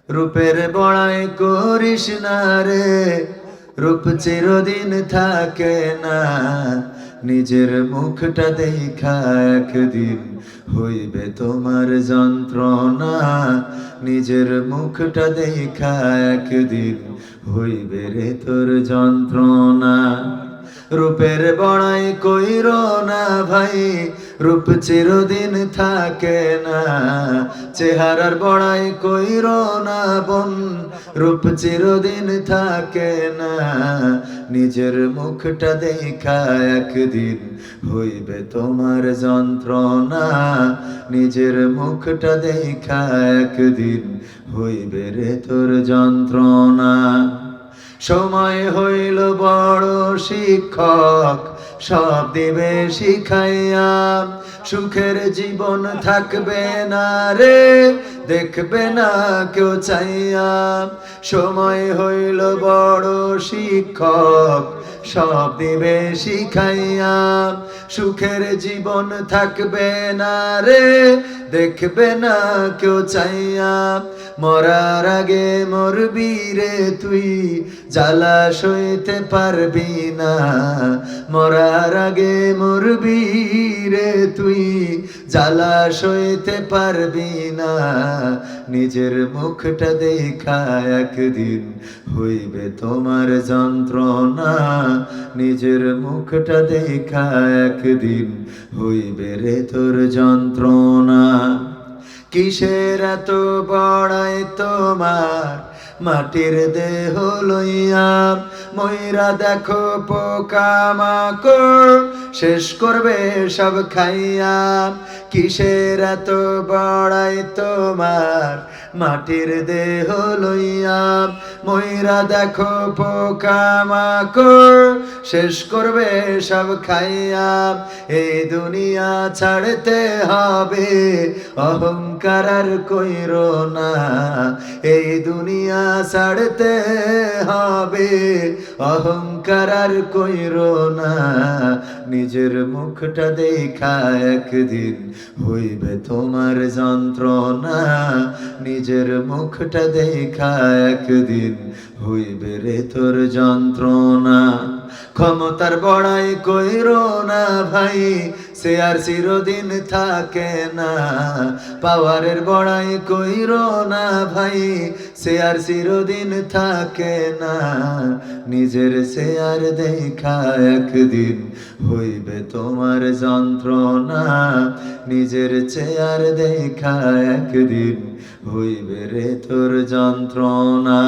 রূপের বড়াই করিস না রে, রূপ চিরদিন থাকে না। নিজের মুখটা দেখা একদিন হইবে তোমার যন্ত্রণা। নিজের মুখটা দেখা একদিন হইবে রে তোর যন্ত্রণা। রূপের বড়াই কইরো না ভাই, রূপ চিরদিন থাকে না। চেহারার বড়াই কইরো না বোন, রূপ চিরদিন থাকে না। নিজের মুখটা দেখা একদিন হইবে তোমার যন্ত্রণা। নিজের মুখটা দেখা একদিন হইবে রে তোর যন্ত্রণা। সময় হইল বড় শিক্ষক, সব দিবে শিখাইয়া। সুখের জীবন থাকবে না রে, দেখবে না কেউ চাইয়া। সময় হইল বড় শিক্ষক, সব দিবে শিখাইয়া। সুখের জীবন থাকবে না রে, দেখবে না কেউ চাইয়া। মরার আগে মরবি রে তুই, জ্বালা সইতে পারবি না। মরার আগে মরবি রে তুই, জ্বালা সইতে পারবি না। নিজের মুখটা দেখা একদিন হইবে তোমার যন্ত্রণা। নিজের মুখটা দেখা একদিন হইবে রে তোর যন্ত্রণা। কিসের এত বড়াই তোমার, মাটির দেহ লইয়া। ময়রা দেখো পোকামাকড়, শেষ করবে সব খাইয়া। কিসের এত বড়াই তোমার, মাটির দেহ লইয়া। ময়রা দেখো পোকামাকড়, শেষ করবে সব খাইয়া। এই দুনিয়া ছাড়তে হবে, অহংকার আর কইরো না। এই দুনিয়া ছাড়তে হবে, অহংকার আর কইরো না। নিজের মুখটা দেখা একদিন হইবে তোমার যন্ত্রণা। নিজের মুখটা দেখা একদিন হইবে রে তোর যন্ত্রণা। ক্ষমতার বড়াই কইরো না ভাই, সে আর চিরদিন থাকে না। পাওয়ারের বড়াই কইরো না ভাই, সে আর চিরদিন থাকে না। নিজের সে আর দেখা একদিন হইবে তোমার যন্ত্রণা। নিজের চেয়ার দেখা একদিন হইবে রে তোর যন্ত্রণা।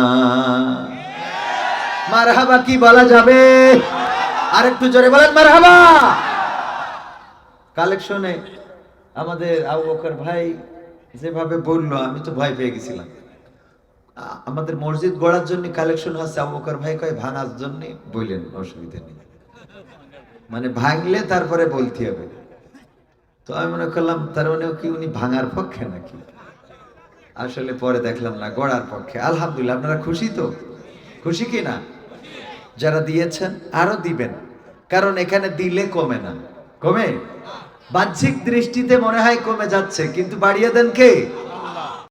মারহাবা কি বলা যাবে? আরেকটু জোরে বলেন মারহাবা। কালেকশনে আমাদের আবু বকর ভাই যেভাবে বললো, আমি তো ভয় পেয়ে গেছিলাম। আমাদের মসজিদ গড়ার জন্য কালেকশন হচ্ছে, আবু বকর ভাই কয় ভাঙার জন্য বললেন, অসুবিধা নেই, মানে ভাঙলে তারপরে বলতে হবে। তো আমি মনে করলাম তার মানে কি উনি ভাঙার পক্ষে নাকি। আসলে পরে দেখলাম না, গড়ার পক্ষে। আলহামদুলিল্লাহ। আপনারা খুশি তো? খুশি কি না? যারা দিয়েছেন আরো দিবেন, কারণ এখানে দিলে কমে না। কমে? বাহ্যিক দৃষ্টিতে মনে হয় কমে যাচ্ছে, কিন্তু বাড়িয়ে দেন কে?